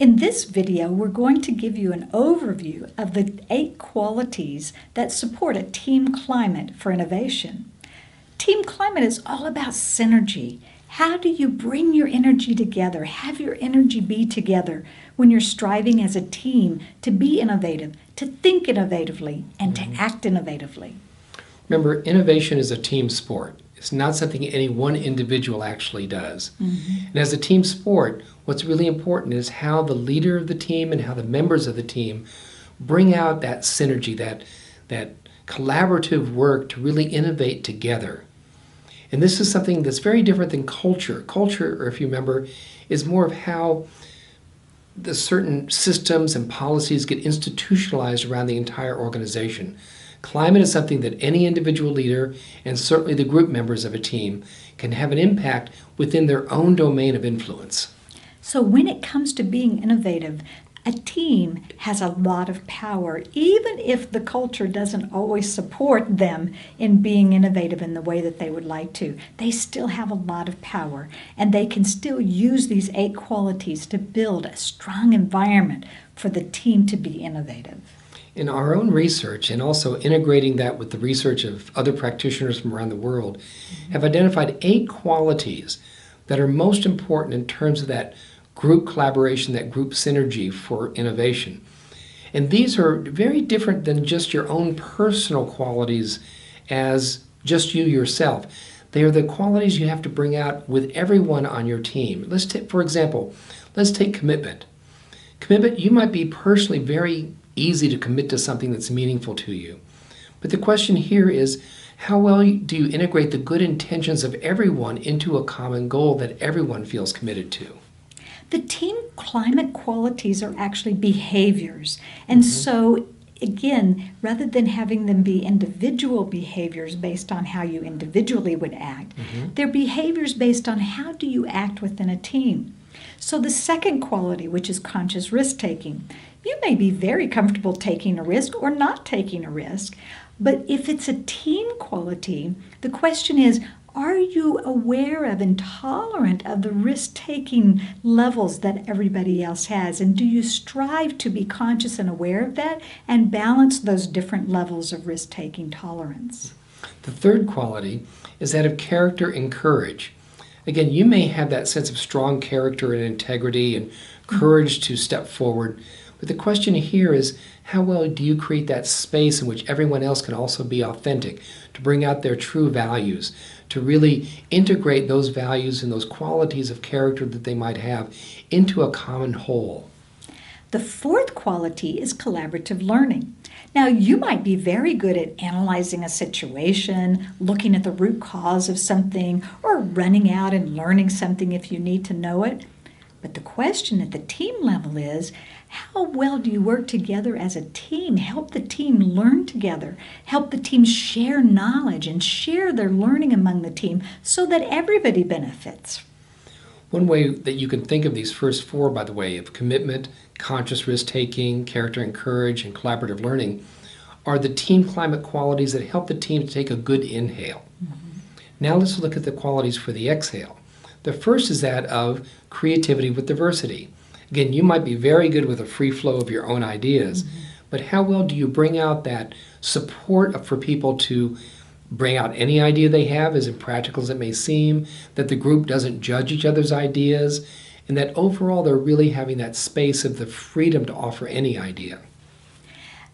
In this video, we're going to give you an overview of the 8 qualities that support a team climate for innovation. Team climate is all about synergy. How do you bring your energy together, have your energy be together when you're striving as a team to be innovative, to think innovatively, and to act innovatively? Remember, innovation is a team sport. It's not something any one individual actually does. And as a team sport, what's really important is how the leader of the team and how the members of the team bring out that synergy, that collaborative work to really innovate together. And this is something that's very different than culture. Culture, or if you remember, is more of how the certain systems and policies get institutionalized around the entire organization. Climate is something that any individual leader, and certainly the group members of a team, can have an impact within their own domain of influence. So when it comes to being innovative, a team has a lot of power, even if the culture doesn't always support them in being innovative in the way that they would like to. They still have a lot of power, and they can still use these 8 qualities to build a strong environment for the team to be innovative. In our own research, and also integrating that with the research of other practitioners from around the world, have identified 8 qualities that are most important in terms of that group collaboration, that group synergy for innovation. And these are very different than just your own personal qualities as just you yourself. They are the qualities you have to bring out with everyone on your team. For example, let's take commitment. Commitment, you might be personally very easy to commit to something that's meaningful to you. But the question here is, how well do you integrate the good intentions of everyone into a common goal that everyone feels committed to? The team climate qualities are actually behaviors. And so, again, rather than having them be individual behaviors based on how you individually would act, they're behaviors based on how do you act within a team. So the second quality, which is conscious risk-taking, you may be very comfortable taking a risk or not taking a risk, but if it's a team quality, the question is, are you aware of and tolerant of the risk-taking levels that everybody else has? And do you strive to be conscious and aware of that and balance those different levels of risk-taking tolerance? The third quality is that of character and courage. Again, you may have that sense of strong character and integrity and courage to step forward, but the question here is, how well do you create that space in which everyone else can also be authentic, to bring out their true values, to really integrate those values and those qualities of character that they might have into a common whole? The fourth quality is collaborative learning. Now, you might be very good at analyzing a situation, looking at the root cause of something, or running out and learning something if you need to know it. But the question at the team level is, how well do you work together as a team? Help the team learn together. Help the team share knowledge and share their learning among the team so that everybody benefits. One way that you can think of these first 4, by the way, of commitment, conscious risk-taking, character and courage, and collaborative learning, are the team climate qualities that help the team to take a good inhale. Now let's look at the qualities for the exhale. The first is that of creativity with diversity. Again, you might be very good with a free flow of your own ideas, but how well do you bring out that support for people to bring out any idea they have, as impractical as it may seem, that the group doesn't judge each other's ideas, and that overall they're really having that space of the freedom to offer any idea.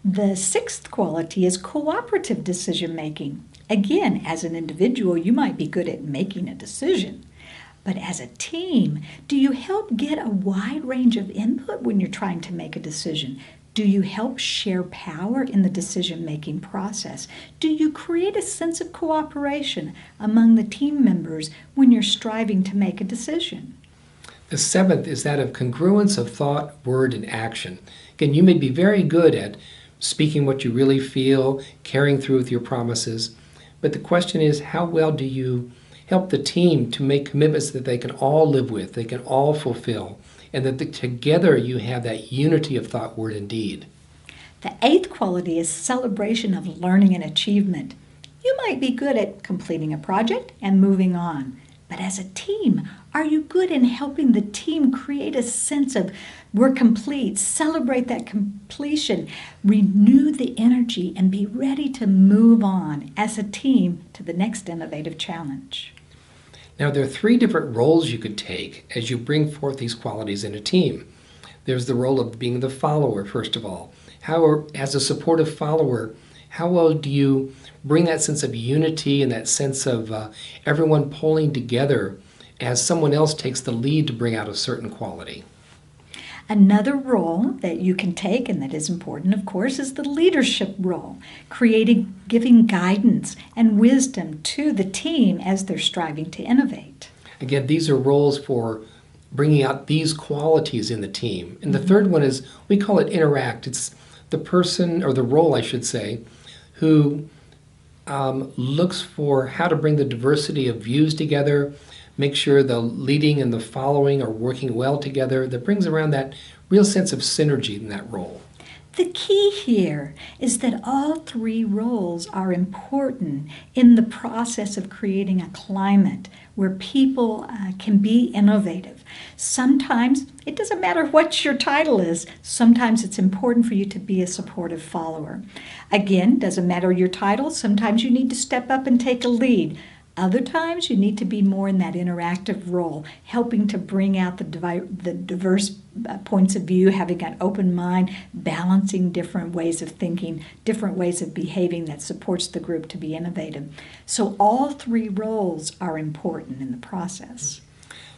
The sixth quality is cooperative decision making. Again, as an individual, you might be good at making a decision. But as a team, do you help get a wide range of input when you're trying to make a decision? Do you help share power in the decision-making process? Do you create a sense of cooperation among the team members when you're striving to make a decision? The seventh is that of congruence of thought, word, and action. Again, you may be very good at speaking what you really feel, carrying through with your promises, but the question is, how well do you help the team to make commitments that they can all live with, they can all fulfill, and that together you have that unity of thought, word, and deed? The eighth quality is celebration of learning and achievement. You might be good at completing a project and moving on, But as a team, are you good in helping the team create a sense of we're complete, celebrate that completion, renew the energy, and be ready to move on as a team to the next innovative challenge? Now, there are three different roles you could take as you bring forth these qualities in a team. There's the role of being the follower, first of all. How, as a supportive follower, how well do you bring that sense of unity and that sense of everyone pulling together as someone else takes the lead to bring out a certain quality? Another role that you can take, and that is important, of course, is the leadership role, giving guidance and wisdom to the team as they're striving to innovate. Again, these are roles for bringing out these qualities in the team. And the third one is, we call it interact. It's the person, or the role, I should say, who looks for how to bring the diversity of views together, make sure the leading and the following are working well together. That brings around that real sense of synergy in that role. The key here is that all three roles are important in the process of creating a climate where people can be innovative. Sometimes it doesn't matter what your title is. Sometimes it's important for you to be a supportive follower. Again, doesn't matter your title. Sometimes you need to step up and take a lead. Other times you need to be more in that interactive role, helping to bring out the diverse points of view, having an open mind, balancing different ways of thinking, different ways of behaving that supports the group to be innovative. So all three roles are important in the process.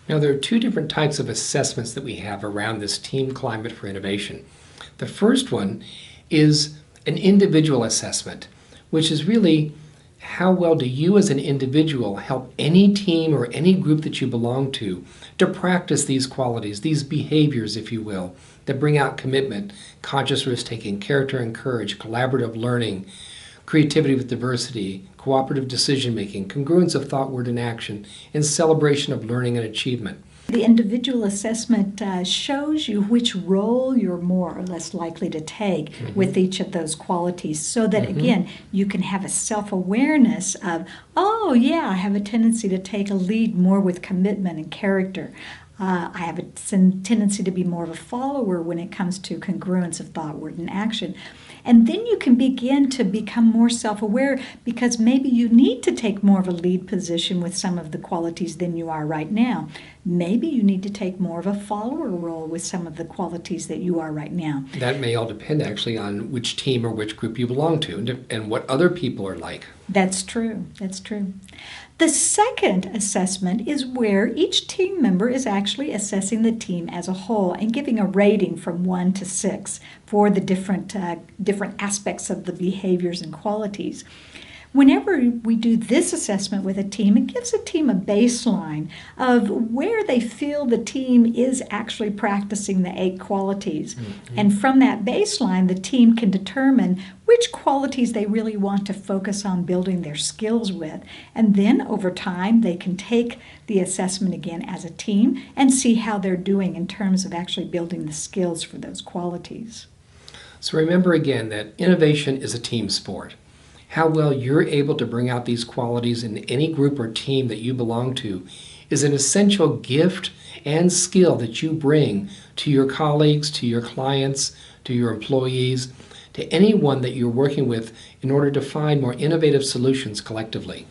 Now, there are two different types of assessments that we have around this team climate for innovation. The first one is an individual assessment, which is really how well do you as an individual help any team or any group that you belong to practice these qualities, these behaviors, if you will, that bring out commitment, conscious risk-taking, character and courage, collaborative learning, creativity with diversity, cooperative decision-making, congruence of thought, word, and action, and celebration of learning and achievement. The individual assessment shows you which role you're more or less likely to take with each of those qualities, so that, again, you can have a self-awareness of, oh, yeah, I have a tendency to take a lead more with commitment and character. I have a tendency to be more of a follower when it comes to congruence of thought, word, and action. And then you can begin to become more self-aware, because maybe you need to take more of a lead position with some of the qualities than you are right now. Maybe you need to take more of a follower role with some of the qualities that you are right now. That may all depend actually on which team or which group you belong to and what other people are like. That's true. That's true. The second assessment is where each team member is actually assessing the team as a whole and giving a rating from 1 to 6 for the different aspects of the behaviors and qualities. Whenever we do this assessment with a team, it gives a team a baseline of where they feel the team is actually practicing the 8 qualities. And from that baseline, the team can determine which qualities they really want to focus on building their skills with. And then over time, they can take the assessment again as a team and see how they're doing in terms of actually building the skills for those qualities. So remember again that innovation is a team sport. How well you're able to bring out these qualities in any group or team that you belong to is an essential gift and skill that you bring to your colleagues, to your clients, to your employees, to anyone that you're working with in order to find more innovative solutions collectively.